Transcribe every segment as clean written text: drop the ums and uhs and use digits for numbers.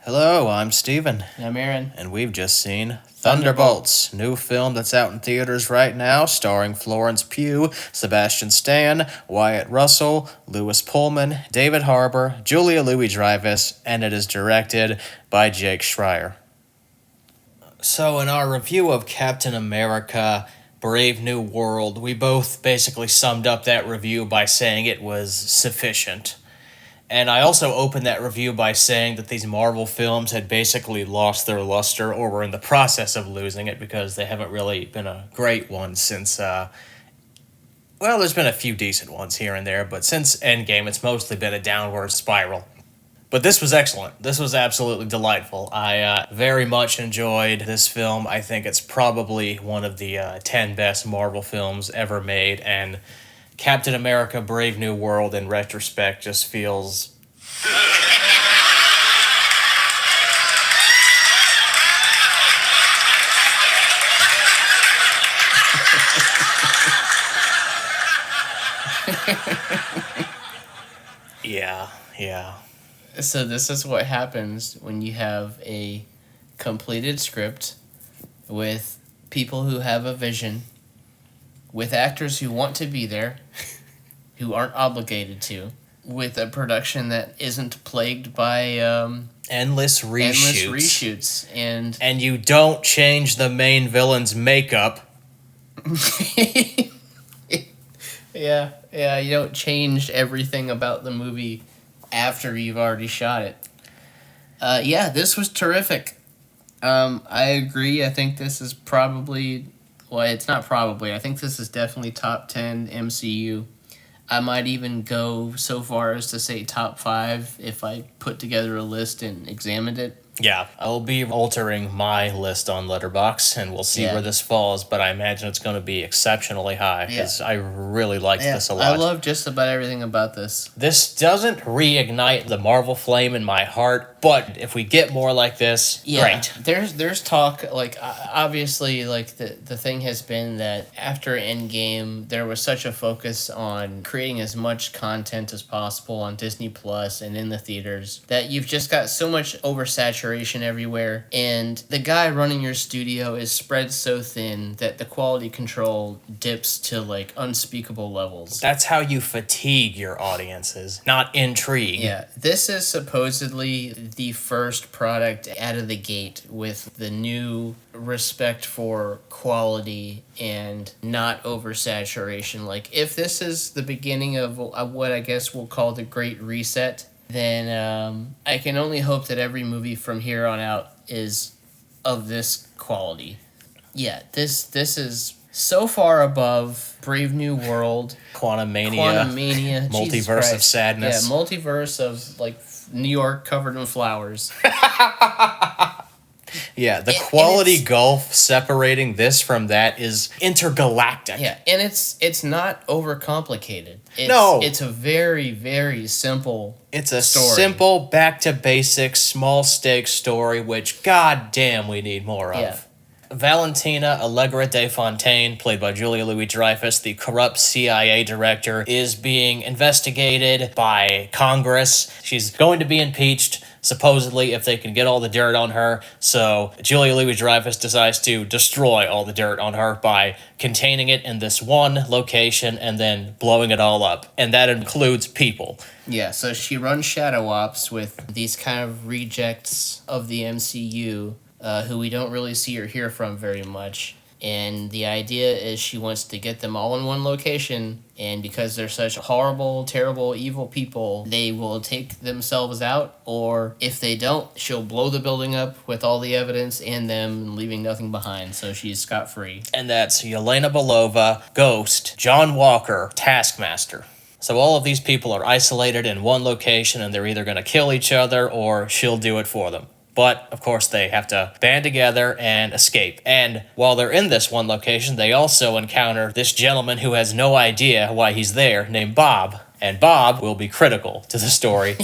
Hello, I'm Steven, I'm Aaron. and we've just seen Thunderbolts, new film that's out in theaters right now, starring Florence Pugh, Sebastian Stan, Wyatt Russell, Lewis Pullman, David Harbour, Julia Louis-Dreyfus, and it is directed by Jake Schreier. So in our review of Captain America Brave New World, we both basically summed up that review by saying it was sufficient. And I also opened that review by saying that these Marvel films had basically lost their luster or were in the process of losing it because they haven't really been a great one since, there's been a few decent ones here and there, but since Endgame, it's mostly been a downward spiral. But this was excellent. This was absolutely delightful. I very much enjoyed this film. I think it's probably one of the 10 best Marvel films ever made, and Captain America Brave New World in retrospect just feels yeah. So this is what happens when you have a completed script with people who have a vision, with actors who want to be there, who aren't obligated to, with a production that isn't plagued by endless reshoots. And you don't change the main villain's makeup. Yeah, you don't change everything about the movie after you've already shot it. This was terrific. I agree. I think this is probably... Well, it's not probably. I think this is definitely top 10 MCU. I might even go so far as to say top 5 if I put together a list and examined it. Yeah, I'll be altering my list on Letterboxd, and we'll see where this falls, but I imagine it's going to be exceptionally high, because I really liked this a lot. I love just about everything about this. This doesn't reignite the Marvel flame in my heart, but if we get more like this, great. There's talk, obviously, the thing has been that after Endgame, there was such a focus on creating as much content as possible on Disney Plus and in the theaters, that you've just got so much oversaturation everywhere, and the guy running your studio is spread so thin that the quality control dips to unspeakable levels. That's how you fatigue your audiences, not intrigue. Yeah, this is supposedly the first product out of the gate with the new respect for quality and not oversaturation. If this is the beginning of what I guess we'll call the Great Reset, then I can only hope that every movie from here on out is of this quality. Yeah, this is so far above Brave New World, Quantum Mania, Multiverse of Sadness. Yeah, multiverse of New York covered in flowers. Yeah, the quality gulf separating this from that is intergalactic. Yeah, and it's not overcomplicated. It's a very, very simple story. Simple, back to basics, small stakes story, which goddamn we need more of. Yeah. Valentina Allegra de Fontaine, played by Julia Louis-Dreyfus, the corrupt CIA director, is being investigated by Congress. She's going to be impeached, supposedly, if they can get all the dirt on her. So Julia Louis-Dreyfus decides to destroy all the dirt on her by containing it in this one location and then blowing it all up. And that includes people. Yeah, so she runs shadow ops with these kind of rejects of the MCU, who we don't really see or hear from very much. And the idea is she wants to get them all in one location, and because they're such horrible, terrible, evil people, they will take themselves out, or if they don't, she'll blow the building up with all the evidence and them, leaving nothing behind, so she's scot-free. And that's Yelena Belova, Ghost, John Walker, Taskmaster. So all of these people are isolated in one location, and they're either going to kill each other, or she'll do it for them. But, of course, they have to band together and escape. And while they're in this one location, they also encounter this gentleman who has no idea why he's there, named Bob. And Bob will be critical to the story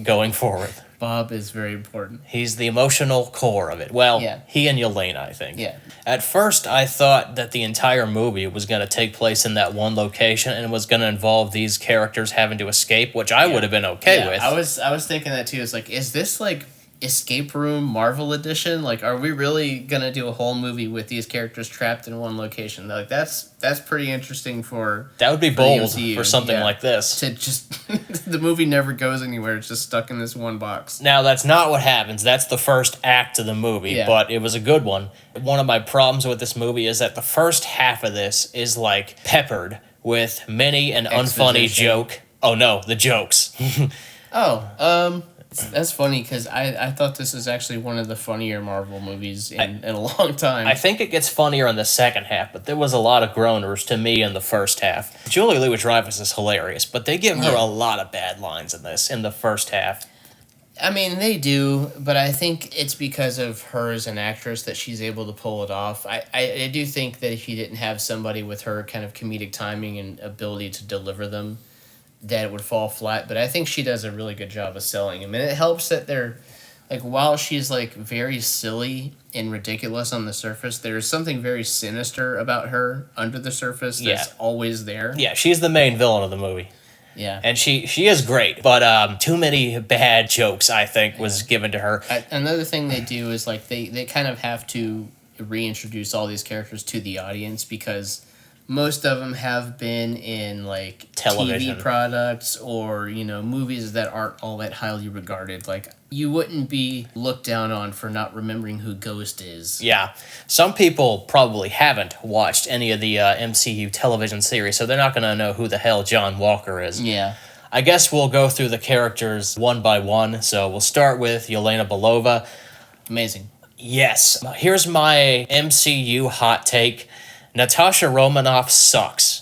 going forward. Bob is very important. He's the emotional core of it. Well, he and Yelena, I think. Yeah. At first, I thought that the entire movie was going to take place in that one location and was going to involve these characters having to escape, which I would have been okay with. I was thinking that too. It's like, is this like escape room Marvel edition? Like, are we really gonna do a whole movie with these characters trapped in one location? Like, that's pretty interesting for That would be for the bold MCU, for something like this. to just the movie never goes anywhere. It's just stuck in this one box. Now, that's not what happens. That's the first act of the movie, Yeah. but it was a good one. One of my problems with this movie is that the first half of this is like peppered with many an unfunny Exposition. joke. Oh no, the jokes. That's funny because I thought this was actually one of the funnier Marvel movies in a long time. I think it gets funnier in the second half, but there was a lot of groaners to me in the first half. Julia Louis-Dreyfus is hilarious, but they give her Yeah. a lot of bad lines in this, in the first half. I mean, they do, but I think it's because of her as an actress that she's able to pull it off. I do think that if you didn't have somebody with her kind of comedic timing and ability to deliver them, that it would fall flat. But I think she does a really good job of selling them. And it helps that they're, like, while she's, like, very silly and ridiculous on the surface, there's something very sinister about her under the surface that's always there. Yeah, she's the main villain of the movie. Yeah. And she is great, but too many bad jokes, I think, was given to her. Another thing they do is, like, they kind of have to reintroduce all these characters to the audience because most of them have been in, like, Television TV products or, you know, movies that aren't all that highly regarded. Like, you wouldn't be looked down on for not remembering who Ghost is. Yeah. Some people probably haven't watched any of the MCU television series, so they're not going to know who the hell John Walker is. Yeah. I guess we'll go through the characters one by one. So we'll start with Yelena Belova. Amazing. Yes. Here's my MCU hot take. Natasha Romanoff sucks.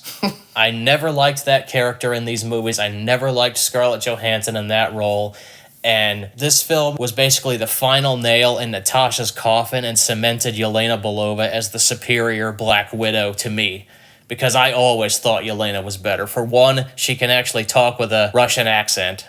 I never liked that character in these movies. I never liked Scarlett Johansson in that role. And this film was basically the final nail in Natasha's coffin and cemented Yelena Belova as the superior Black Widow to me. Because I always thought Yelena was better. For one, she can actually talk with a Russian accent.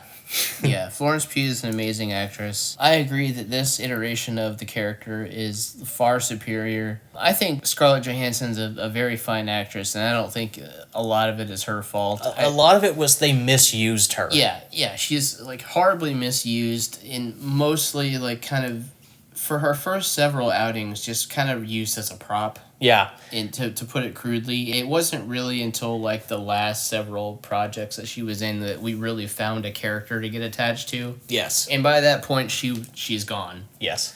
Yeah, Florence Pugh is an amazing actress. I agree that this iteration of the character is far superior. I think Scarlett Johansson's a very fine actress, and I don't think a lot of it is her fault. A lot of it was they misused her. Yeah, she's, like, horribly misused and mostly, like, kind of, for her first several outings, just kind of used as a prop. Yeah. And to put it crudely, it wasn't really until, like, the last several projects that she was in that we really found a character to get attached to. Yes. And by that point, she's gone. Yes.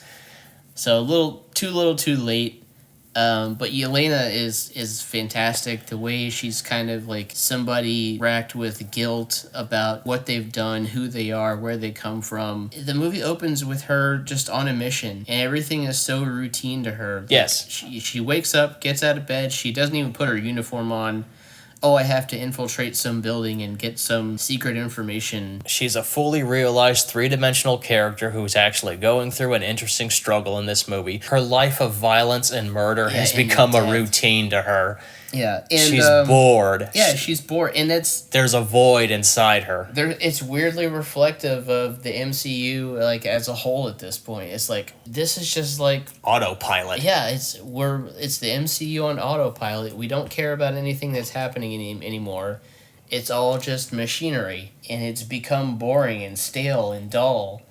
So a little too late. But Yelena is fantastic. The way she's kind of like somebody racked with guilt about what they've done, who they are, where they come from. The movie opens with her just on a mission, and everything is so routine to her. Yes. She wakes up, gets out of bed. She doesn't even put her uniform on. Oh, I have to infiltrate some building and get some secret information. She's a fully realized three-dimensional character who's actually going through an interesting struggle in this movie. Her life of violence and murder has and become a death. routine to her. Yeah, and She's bored. Yeah, she's bored, and There's a void inside her. it's weirdly reflective of the MCU, like, as a whole at this point. It's like, this is just like, Autopilot. yeah, it's the MCU on autopilot. We don't care about anything that's happening anymore. It's all just machinery, and it's become boring and stale and dull.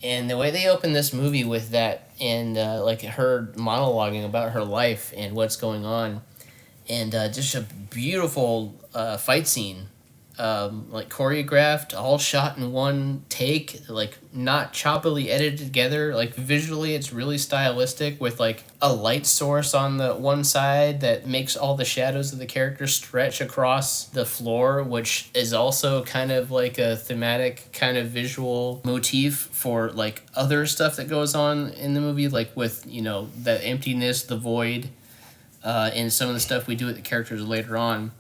And the way they open this movie with that, and like her monologuing about her life and what's going on, and just a beautiful fight scene, like choreographed, all shot in one take, like not choppily edited together. Like visually, it's really stylistic with like a light source on the one side that makes all the shadows of the characters stretch across the floor, which is also kind of like a thematic kind of visual motif for like other stuff that goes on in the movie, like with, you know, the emptiness, the void. And some of the stuff we do with the characters later on.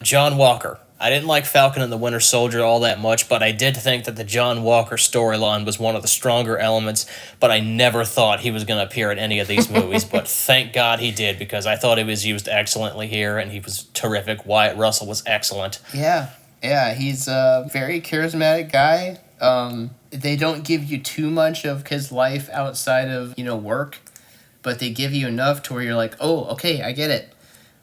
John Walker. I didn't like Falcon and the Winter Soldier all that much, but I did think that the John Walker storyline was one of the stronger elements, but I never thought he was going to appear in any of these movies, but thank God he did, because I thought he was used excellently here, and he was terrific. Wyatt Russell was excellent. Yeah, he's a very charismatic guy. They don't give you too much of his life outside of, you know, work, but they give you enough to where you're like, oh, okay, I get it.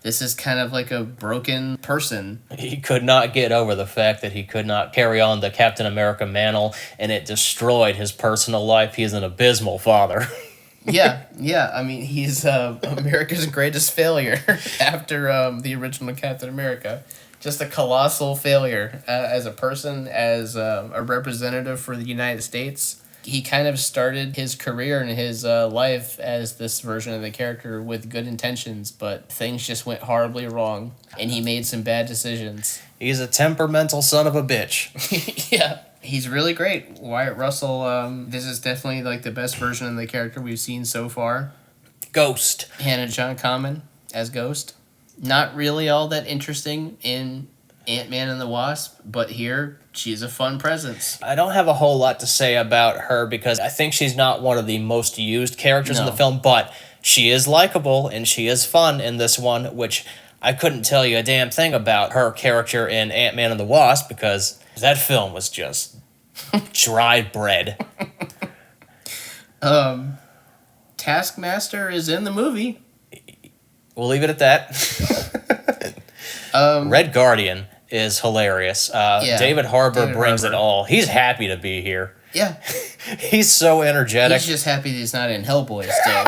This is kind of like a broken person. He could not get over the fact that he could not carry on the Captain America mantle, and it destroyed his personal life. He is an abysmal father. Yeah. I mean, he's America's greatest failure after the original Captain America. Just a colossal failure as a person, as a representative for the United States. He kind of started his career and his life as this version of the character with good intentions, but things just went horribly wrong, and he made some bad decisions. He's a temperamental son of a bitch. Yeah. He's really great. Wyatt Russell, this is definitely like the best version of the character we've seen so far. Ghost. Hannah John-Kamen as Ghost. Not really all that interesting in Ant-Man and the Wasp, but here she's a fun presence. I don't have a whole lot to say about her because I think she's not one of the most used characters in the film, but she is likable and she is fun in this one, which I couldn't tell you a damn thing about her character in Ant-Man and the Wasp because that film was just dried bread. Taskmaster is in the movie. We'll leave it at that. Red Guardian is hilarious. David Harbour brings it all. He's happy to be here. Yeah. He's so energetic. He's just happy that he's not in Hellboy still.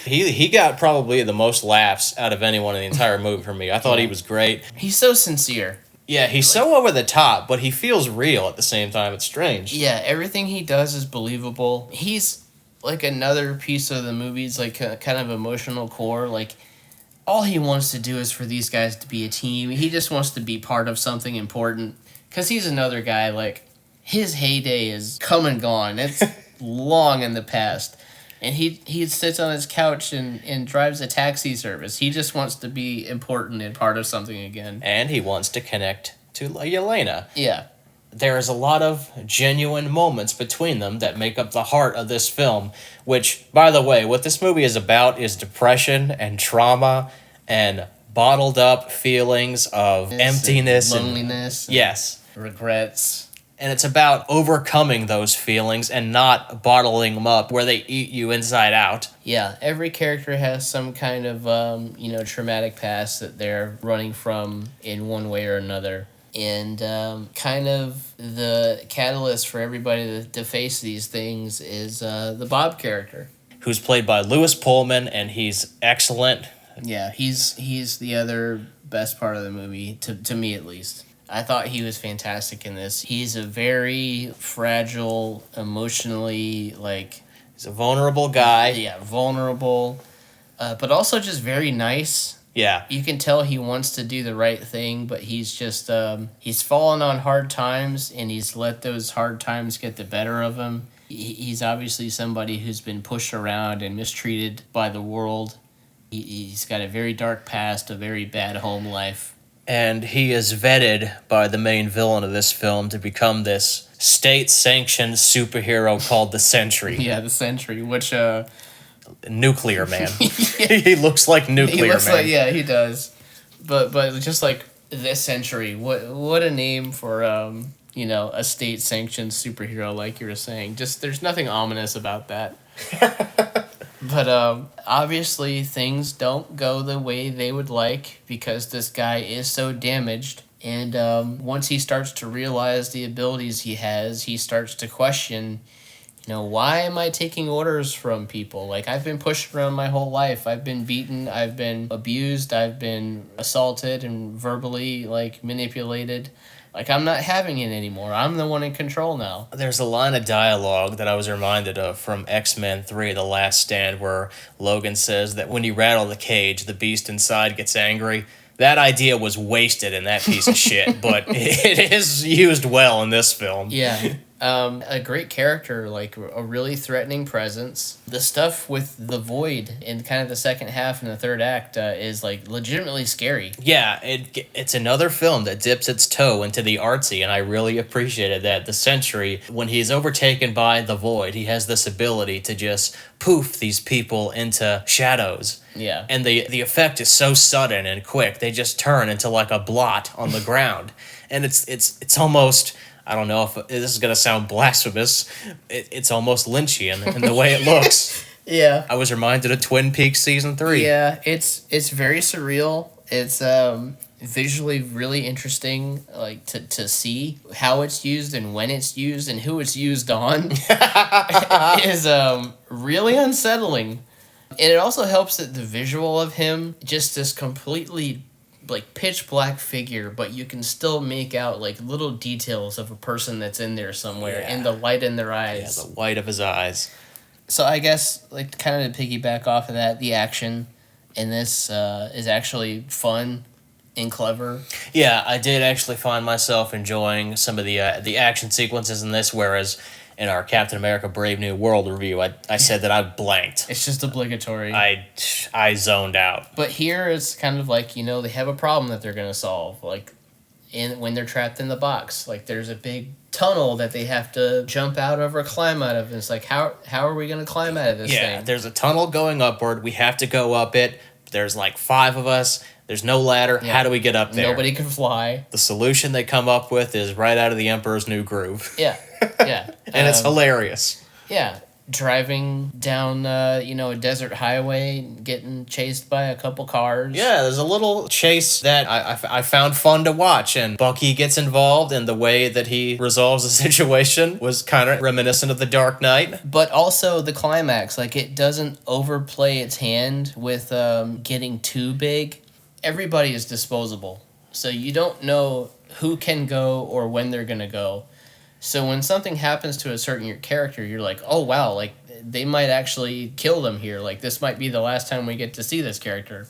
He got probably the most laughs out of anyone in the entire movie for me. I thought he was great. He's so sincere. Yeah, he's so over the top, but he feels real at the same time. It's strange. Yeah, everything he does is believable. He's like another piece of the movie's like kind of emotional core. Like all he wants to do is for these guys to be a team. He just wants to be part of something important because he's another guy like his heyday is come and gone. It's long in the past. And he sits on his couch and drives a taxi service. He just wants to be important and part of something again. And he wants to connect to Yelena. Yeah. There is a lot of genuine moments between them that make up the heart of this film, which, by the way, what this movie is about is depression and trauma and bottled up feelings of emptiness. Loneliness. Yes. Regrets. And it's about overcoming those feelings and not bottling them up where they eat you inside out. Yeah, every character has some kind of, traumatic past that they're running from in one way or another. And kind of the catalyst for everybody to face these things is the Bob character. Who's played by Lewis Pullman, and he's excellent. Yeah, he's the other best part of the movie, to me at least. I thought he was fantastic in this. He's a very fragile, emotionally, He's a vulnerable guy. Yeah, vulnerable, but also just very nice. Yeah. You can tell he wants to do the right thing, but he's just, he's fallen on hard times, and he's let those hard times get the better of him. He's obviously somebody who's been pushed around and mistreated by the world. He's got a very dark past, a very bad home life. And he is vetted by the main villain of this film to become this state-sanctioned superhero called the Sentry. Yeah, the Sentry, which... Nuclear Man. He looks like Nuclear Man. Yeah, he does. But just like this Sentry, what a name for, a state-sanctioned superhero, like you were saying. Just, there's nothing ominous about that. But obviously things don't go the way they would like because this guy is so damaged. And once he starts to realize the abilities he has, he starts to question, why am I taking orders from people? Like, I've been pushed around my whole life. I've been beaten. I've been abused. I've been assaulted and verbally, manipulated. I'm not having it anymore. I'm the one in control now. There's a line of dialogue that I was reminded of from X-Men 3, The Last Stand, where Logan says that when you rattle the cage, the beast inside gets angry. That idea was wasted in that piece of shit, but it is used well in this film. Yeah. A great character, a really threatening presence. The stuff with the Void in kind of the second half and the third act is legitimately scary. Yeah, it's another film that dips its toe into the artsy, and I really appreciated that. The Sentry, when he's overtaken by the Void, he has this ability to just poof these people into shadows. Yeah. And the effect is so sudden and quick. They just turn into a blot on the ground. And it's almost... I don't know if this is going to sound blasphemous. It's almost Lynchian in the way it looks. Yeah. I was reminded of Twin Peaks season 3. Yeah, it's very surreal. It's visually really interesting, like to see how it's used and when it's used and who it's used on is really unsettling. And it also helps that the visual of him, just this completely like pitch black figure, but you can still make out like little details of a person that's in there somewhere Yeah. and the light in their Yeah, eyes. the white of his eyes. So I guess like kind of to piggyback off of that, the action in this is actually fun and clever. Yeah, I did actually find myself enjoying some of the action sequences in this, whereas in our Captain America Brave New World review, I said that I blanked. It's just obligatory. I zoned out. But here it's kind of like, they have a problem that they're going to solve. Like when they're trapped in the box, like there's a big tunnel that they have to jump out of or climb out of. And it's like, how are we going to climb out of this thing? Yeah, there's a tunnel going upward. We have to go up it. There's like 5 of us. There's no ladder. Yeah. How do we get up there? Nobody can fly. The solution they come up with is right out of the Emperor's New Groove. Yeah, yeah. And it's hilarious. Yeah, driving down, a desert highway, getting chased by a couple cars. Yeah, there's a little chase that I found fun to watch, and Bucky gets involved, and the way that he resolves the situation was kind of reminiscent of The Dark Knight. But also the climax, like it doesn't overplay its hand with getting too big. Everybody is disposable, so you don't know who can go or when they're going to go. So when something happens to a certain character, you're like, oh, wow, like they might actually kill them here. Like this might be the last time we get to see this character.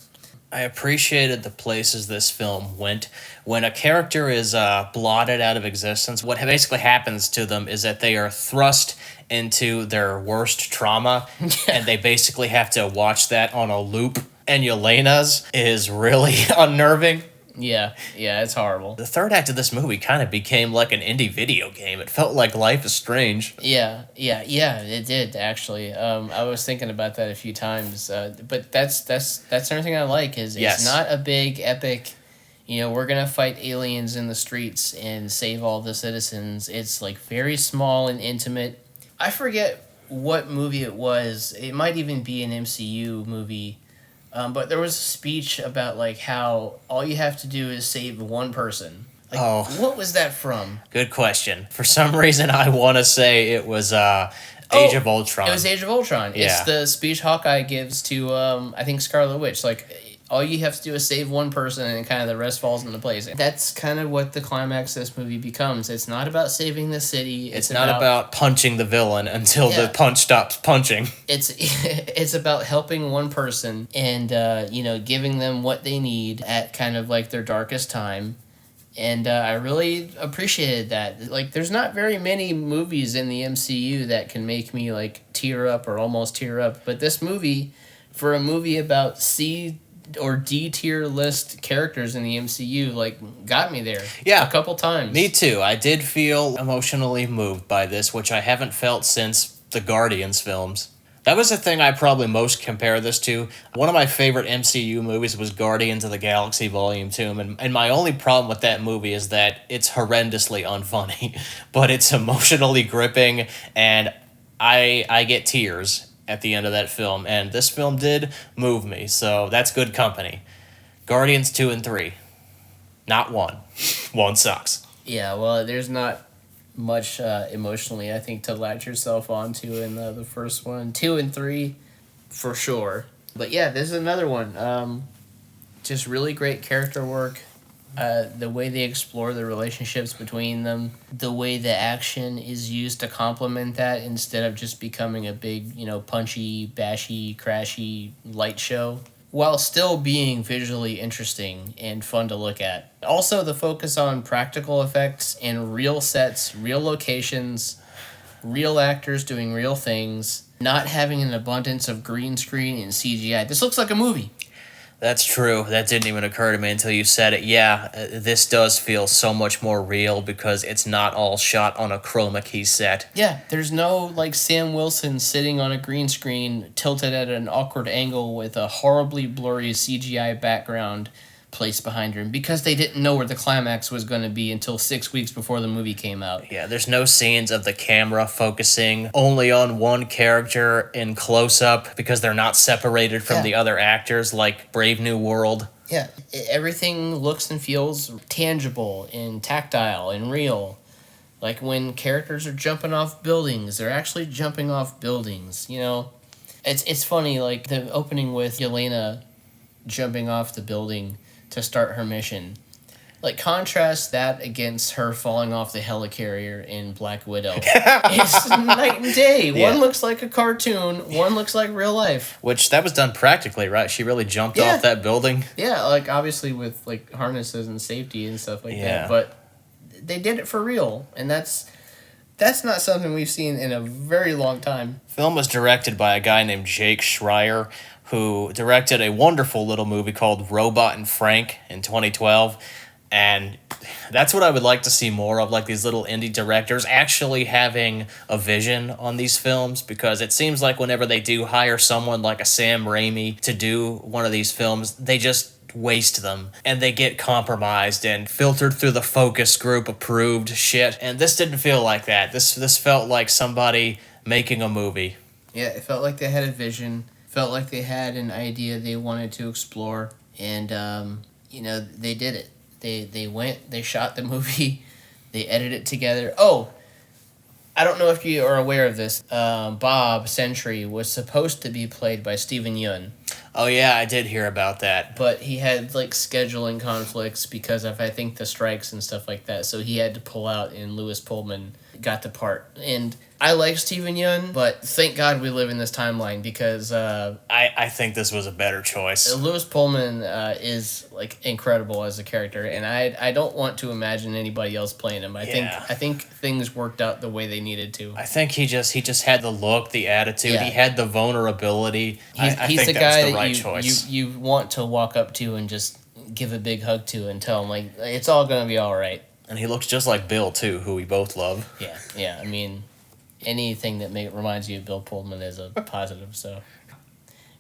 I appreciated the places this film went. When a character is blotted out of existence, what basically happens to them is that they are thrust into their worst trauma, and they basically have to watch that on a loop. And Yelena's is really unnerving. Yeah, it's horrible. The third act of this movie kind of became like an indie video game. It felt like Life is Strange. Yeah, it did actually. I was thinking about that a few times, but that's another thing I like is Yes. It's not a big epic. We're gonna fight aliens in the streets and save all the citizens. It's like very small and intimate. I forget what movie it was. It might even be an MCU movie. But there was a speech about like how all you have to do is save one person. Like, what was that from? Good question. For some reason, I want to say it was Age of Ultron. It was Age of Ultron. Yeah. It's the speech Hawkeye gives to I think Scarlet Witch. Like all you have to do is save one person, and kind of the rest falls into place. That's kind of what the climax of this movie becomes. It's not about saving the city. It's not about punching the villain until the punch stops punching. It's about helping one person and giving them what they need at kind of like their darkest time. And I really appreciated that. Like, there's not very many movies in the MCU that can make me like tear up or almost tear up. But this movie, for a movie about C or D tier list characters in the MCU, like got me there. Yeah, a couple times. Me too. I did feel emotionally moved by this, which I haven't felt since the Guardians films. That was the thing I probably most compare this to. One of my favorite MCU movies was Guardians of the Galaxy Volume 2, and my only problem with that movie is that it's horrendously unfunny, but it's emotionally gripping, and I get tears at the end of that film, and this film did move me, so that's good company. Guardians 2 and 3. Not 1. 1 sucks. Yeah, well, there's not much emotionally, I think, to latch yourself onto in the first one. 2 and 3, for sure. But yeah, this is another one. Just really great character work. The way they explore the relationships between them, the way the action is used to complement that instead of just becoming a big, punchy, bashy, crashy light show, while still being visually interesting and fun to look at. Also, the focus on practical effects and real sets, real locations, real actors doing real things, not having an abundance of green screen and CGI. This looks like a movie. That's true. That didn't even occur to me until you said it. Yeah, this does feel so much more real because it's not all shot on a chroma key set. Yeah, there's no like Sam Wilson sitting on a green screen tilted at an awkward angle with a horribly blurry CGI background placed behind her because they didn't know where the climax was going to be until 6 weeks before the movie came out. Yeah, there's no scenes of the camera focusing only on one character in close up because they're not separated from the other actors like Brave New World. Yeah, everything looks and feels tangible and tactile and real. Like when characters are jumping off buildings, they're actually jumping off buildings, you know? It's funny, like the opening with Yelena jumping off the building to start her mission. Like, contrast that against her falling off the helicarrier in Black Widow. It's night and day. Yeah. One looks like a cartoon, one looks like real life. Which, that was done practically, right? She really jumped off that building. Yeah, like, obviously with, like, harnesses and safety and stuff like that. But they did it for real, and that's not something we've seen in a very long time. Film was directed by a guy named Jake Schreier, who directed a wonderful little movie called Robot and Frank in 2012. And that's what I would like to see more of, like these little indie directors actually having a vision on these films, because it seems like whenever they do hire someone like a Sam Raimi to do one of these films, they just waste them and they get compromised and filtered through the focus group approved shit. And this didn't feel like that. This felt like somebody making a movie. Yeah, it felt like they had a vision, felt like they had an idea they wanted to explore, and they did it. They shot the movie, they edited it together. Oh, I don't know if you are aware of this. Bob Sentry was supposed to be played by Steven Yeun. Oh yeah, I did hear about that. But he had like scheduling conflicts because of, I think, the strikes and stuff like that. So he had to pull out, and Lewis Pullman got the part. And I like Steven Yeun, but thank God we live in this timeline because I think this was a better choice. Lewis Pullman is like incredible as a character, and I don't want to imagine anybody else playing him. I think things worked out the way they needed to. I think he just had the look, the attitude, he had the vulnerability. He's I think the that guy was the right that choice. you want to walk up to and just give a big hug to and tell him like it's all gonna be all right. And he looks just like Bill too, who we both love. Yeah. I mean, anything that reminds you of Bill Pullman is a positive. So,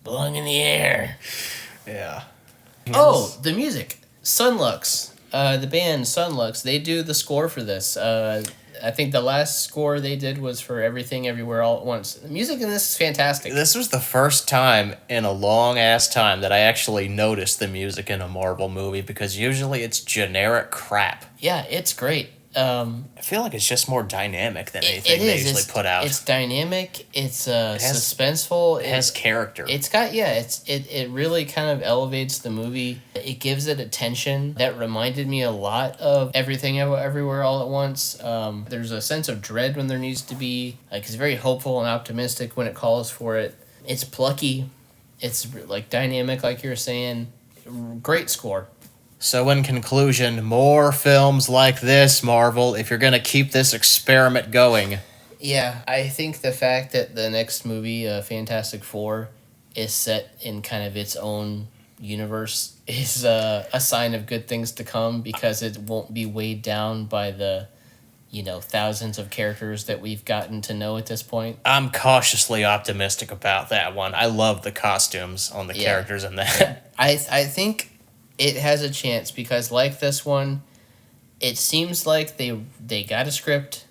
belong in the air. Yeah. Oh, the music, Sunlux, the band Sunlux. They do the score for this. I think the last score they did was for Everything Everywhere All at Once. The music in this is fantastic. This was the first time in a long-ass time that I actually noticed the music in a Marvel movie, because usually it's generic crap. Yeah, it's great. I feel like it's just more dynamic than anything they usually put out. It's dynamic. It's suspenseful. It has character. It's got it really kind of elevates the movie. It gives it a tension that reminded me a lot of Everything Everywhere All at Once. There's a sense of dread when there needs to be. Like, it's very hopeful and optimistic when it calls for it. It's plucky. It's like dynamic, like you were saying. Great score. So in conclusion, more films like this, Marvel, if you're going to keep this experiment going. Yeah, I think the fact that the next movie, Fantastic Four, is set in kind of its own universe is a sign of good things to come, because it won't be weighed down by the, thousands of characters that we've gotten to know at this point. I'm cautiously optimistic about that one. I love the costumes on the characters in that. Yeah. I think it has a chance because, like this one, it seems like they got a script,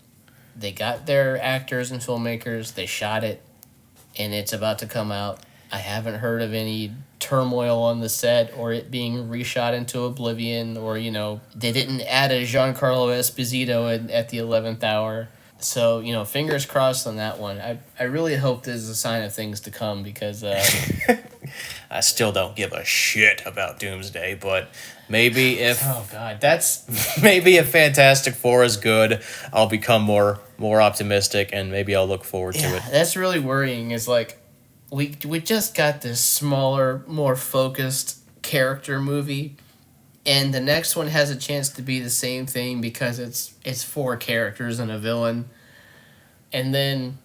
they got their actors and filmmakers, they shot it, and it's about to come out. I haven't heard of any turmoil on the set or it being reshot into oblivion, or, they didn't add a Giancarlo Esposito at the 11th hour. So, fingers crossed on that one. I really hope this is a sign of things to come, because I still don't give a shit about Doomsday, but maybe if maybe if Fantastic Four is good, I'll become more optimistic, and maybe I'll look forward to it. That's really worrying. Is like we just got this smaller, more focused character movie, and the next one has a chance to be the same thing because it's 4 characters and a villain, and then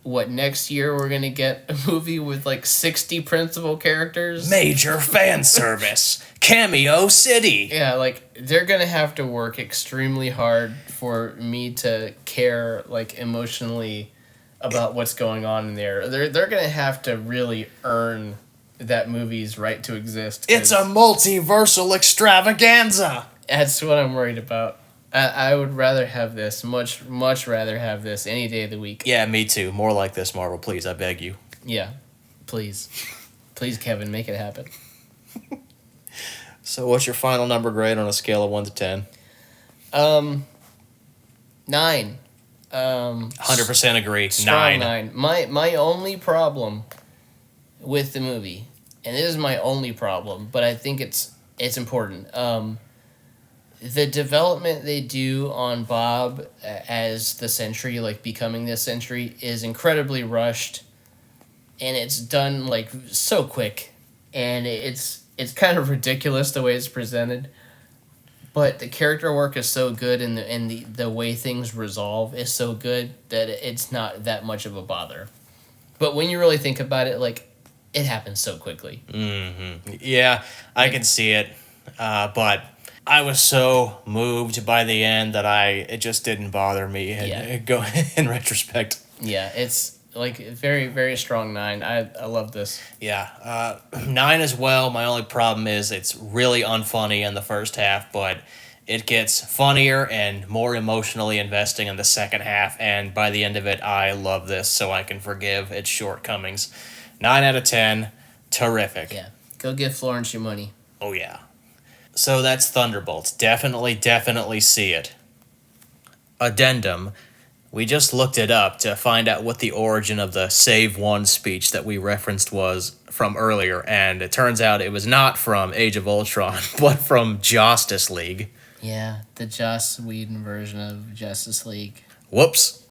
next year we're gonna get a movie with like 60 principal characters. Major fan service. Cameo City. Yeah, like they're gonna have to work extremely hard for me to care like emotionally about what's going on in there. They're gonna have to really earn that movie's right to exist. It's a 'cause multiversal extravaganza. That's what I'm worried about. I would rather have this, much rather have this any day of the week. Yeah, me too. More like this, Marvel, please. I beg you. Yeah, please. Please, Kevin, make it happen. So, what's your final number grade on a scale of 1 to 10? 9. 100% agree. Strong 9. 9. My only problem with the movie, and this is my only problem, but I think it's important. The development they do on Bob as the Sentry, like becoming this Sentry, is incredibly rushed, and it's done like so quick, and it's kind of ridiculous the way it's presented. But the character work is so good, and the way things resolve is so good that it's not that much of a bother. But when you really think about it, like, it happens so quickly. Mm-hmm. Yeah, I can see it. But I was so moved by the end that it just didn't bother me. Go in retrospect. Yeah, it's like very, very strong 9. I love this. Yeah, 9 as well. My only problem is it's really unfunny in the first half, but it gets funnier and more emotionally investing in the second half, and by the end of it, I love this, so I can forgive its shortcomings. 9 out of 10, terrific. Yeah, go give Florence your money. Oh, yeah. So that's Thunderbolts. Definitely see it. Addendum. We just looked it up to find out what the origin of the Save One speech that we referenced was from earlier, and it turns out it was not from Age of Ultron, but from Justice League. Yeah, the Joss Whedon version of Justice League. Whoops.